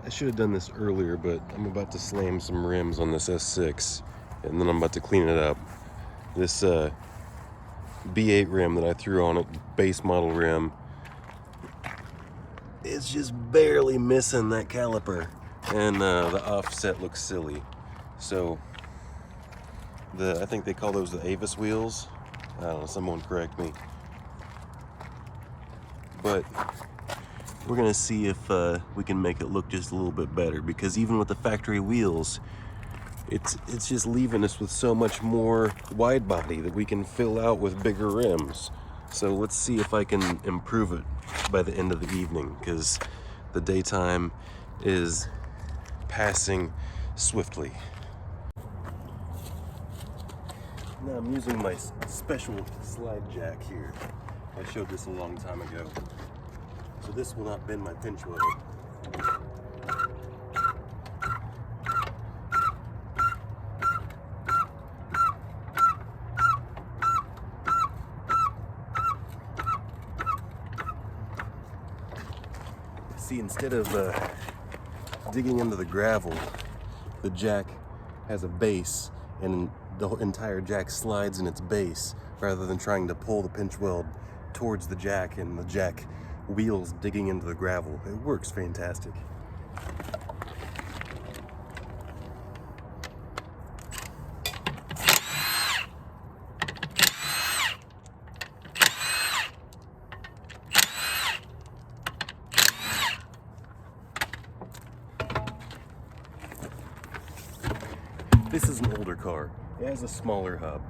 I should have done this earlier, but I'm about to slam some rims on this S6, and then I'm about to clean it up. This B8 rim that I threw on it, base model rim, it's just barely missing that caliper, and the offset looks silly. So I think they call those the Avis wheels. I don't know, someone correct me. But we're gonna see if we can make it look just a little bit better, because even with the factory wheels, it's just leaving us with so much more wide body that we can fill out with bigger rims. So let's see if I can improve it by the end of the evening, because the daytime is passing swiftly. Now I'm using my special slide jack here. I showed this a long time ago. So this will not bend my pinch weld. See, instead of digging into the gravel, the jack has a base, and the entire jack slides in its base rather than trying to pull the pinch weld towards the jack and the jack wheels digging into the gravel. It works fantastic. This is an older car. It has a smaller hub.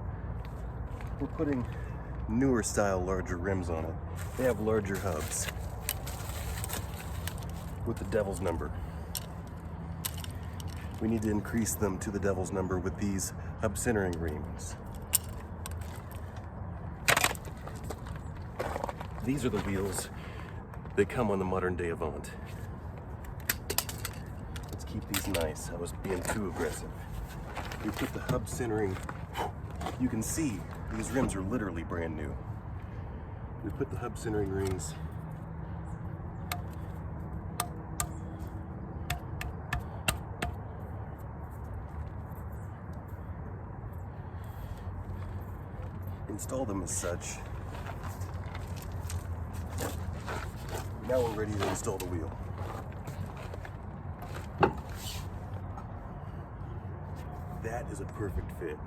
We're putting newer style, larger rims on it. They have larger hubs with the devil's number. We need to increase them to the devil's number with these hub centering rings. These are the wheels that come on the modern day Avant. Let's keep these nice. I was being too aggressive. We put the hub centering, you can see these rims are literally brand new. We put the hub centering rings install them as such. Now we're ready to install the wheel. That is a perfect fit.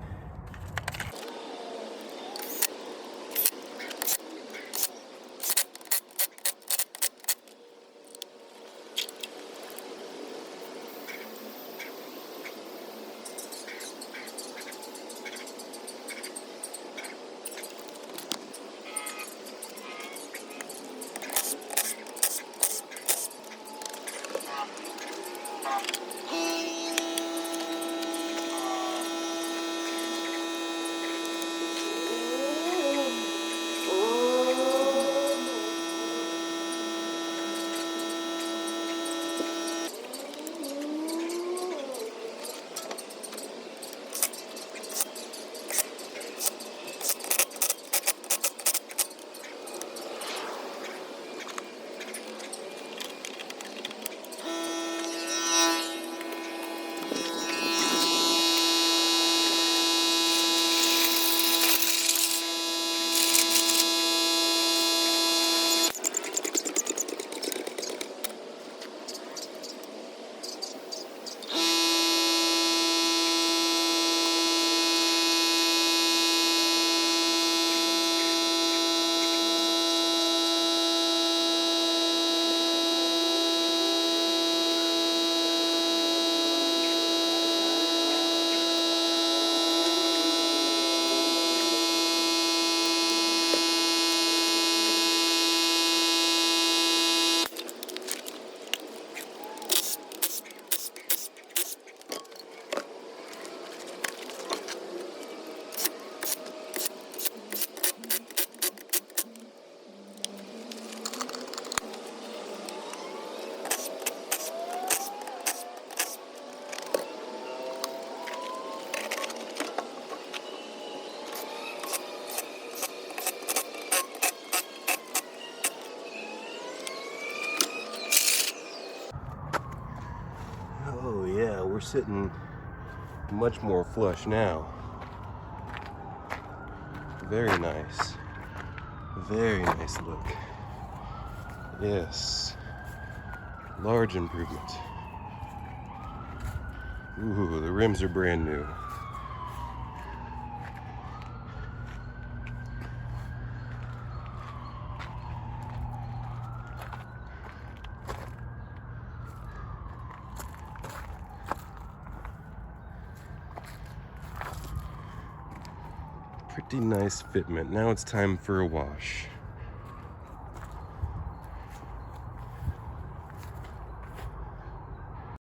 Oh yeah, we're sitting much more flush now. Very nice. Very nice look. Yes. Large improvement. Ooh, the rims are brand new. Pretty nice fitment. Now it's time for a wash.